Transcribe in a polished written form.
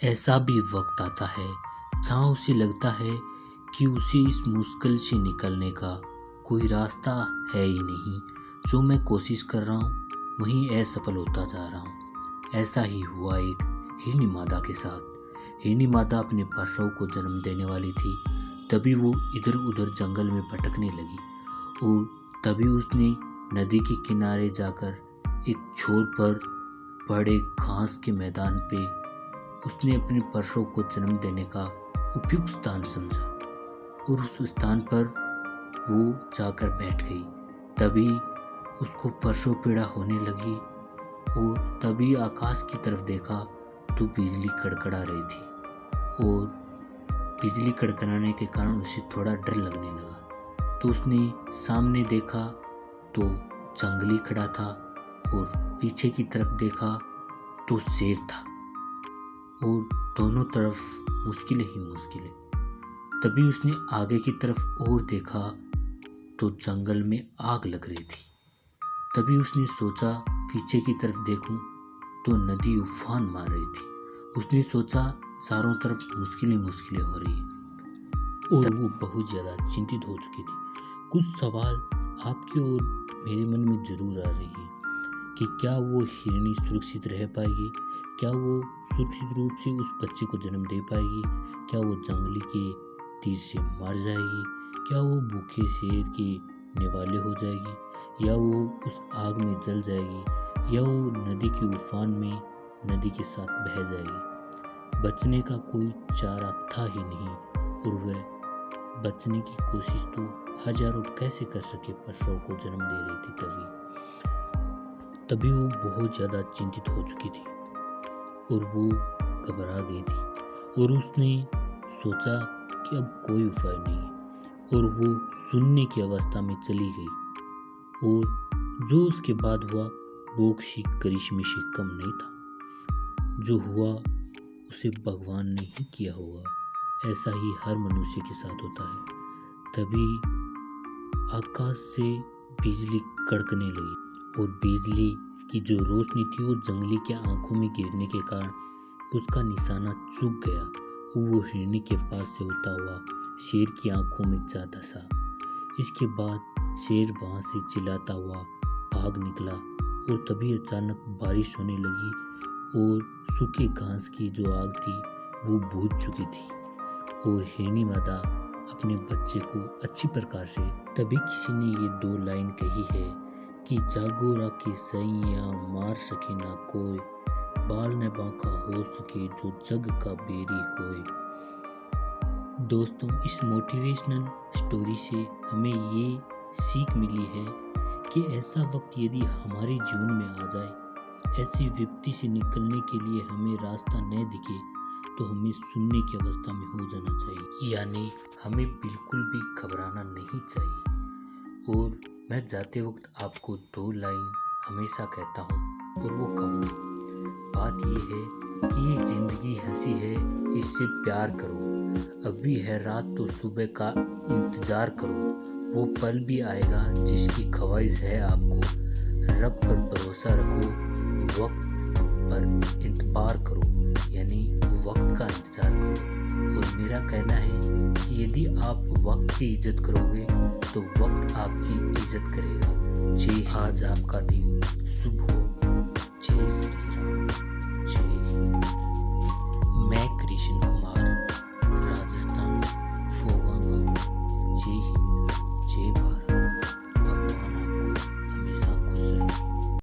ऐसा भी वक्त आता है जहाँ उसे लगता है कि उसे इस मुश्किल से निकलने का कोई रास्ता है ही नहीं। जो मैं कोशिश कर रहा हूँ वहीं असफल होता जा रहा हूँ। ऐसा ही हुआ एक हिरनी मादा के साथ। हिरनी मादा अपने प्रसव को जन्म देने वाली थी। तभी वो इधर उधर जंगल में भटकने लगी और तभी उसने नदी के किनारे जाकर एक छोर पर बड़े घास के मैदान पे उसने अपने प्रसव को जन्म देने का उपयुक्त स्थान समझा और उस स्थान पर वो जाकर बैठ गई। तभी उसको प्रसव पीड़ा होने लगी और तभी आकाश की तरफ देखा तो बिजली कड़कड़ा रही थी और बिजली कड़कड़ाने के कारण उसे थोड़ा डर लगने लगा। तो उसने सामने देखा तो जंगली खड़ा था और पीछे की तरफ देखा तो शेर था और दोनों तरफ मुश्किलें ही मुश्किलें। तभी उसने आगे की तरफ और देखा तो जंगल में आग लग रही थी। तभी उसने सोचा पीछे की तरफ देखूं तो नदी उफान मार रही थी। उसने सोचा चारों तरफ मुश्किलें मुश्किलें हो रही है और वो बहुत ज़्यादा चिंतित हो चुकी थी। कुछ सवाल आपके और मेरे मन में ज़रूर आ रही है कि क्या वो हिरनी सुरक्षित रह पाएगी, क्या वो सुरक्षित रूप से उस बच्चे को जन्म दे पाएगी, क्या वो जंगली के तीर से मर जाएगी, क्या वो भूखे शेर के निवाले हो जाएगी, या वो उस आग में जल जाएगी, या वो नदी के उफान में नदी के साथ बह जाएगी। बचने का कोई चारा था ही नहीं और वह बचने की कोशिश तो हजारों कैसे कर सके, प्रसव को जन्म दे रही थी। तभी वो बहुत ज़्यादा चिंतित हो चुकी थी और वो घबरा गई थी और उसने सोचा कि अब कोई उपाय नहीं है और वो सुनने की अवस्था में चली गई और जो उसके बाद हुआ वो किसी करिश्मे से कम नहीं था। जो हुआ उसे भगवान ने ही किया होगा। ऐसा ही हर मनुष्य के साथ होता है। तभी आकाश से बिजली कड़कने लगी और बिजली की जो रोशनी थी वो जंगली के आंखों में गिरने के कारण उसका निशाना चूक गया। वो हिरनी के पास से होता हुआ शेर की आंखों में जा धंसा। इसके बाद शेर वहां से चिल्लाता हुआ भाग निकला और तभी अचानक बारिश होने लगी और सूखे घास की जो आग थी वो बुझ चुकी थी और हिरनी मादा अपने बच्चे को अच्छी प्रकार से। तभी किसी ने ये दो लाइन कही है कि जागो राखी सैया मार सके ना कोई, बाल न बांका हो सके जो जग का बेरी होए। दोस्तों, इस मोटिवेशनल स्टोरी से हमें ये सीख मिली है कि ऐसा वक्त यदि हमारे जीवन में आ जाए, ऐसी विपत्ति से निकलने के लिए हमें रास्ता न दिखे तो हमें सुनने की अवस्था में हो जाना चाहिए, यानी हमें बिल्कुल भी घबराना नहीं चाहिए। और मैं जाते वक्त आपको दो लाइन हमेशा कहता हूँ और वो कहूँगा। बात ये है कि ये जिंदगी हंसी है, इससे प्यार करो। अभी है रात तो सुबह का इंतजार करो, वो पल भी आएगा जिसकी ख्वाहिश है आपको। रब पर भरोसा रखो, वक्त पर इंतजार करो, यानी वक्त का इंतजार करो। और मेरा कहना है कि यदि आप वक्त की इज्जत करोगे तो वक्त आपकी इज्जत करेगा। जय, आज आपका दिन शुभ हो। जय श्री राम, जय हिंद। मैं कृष्ण कुमार, राजस्थान, फोगा गाँव। जय हिंद।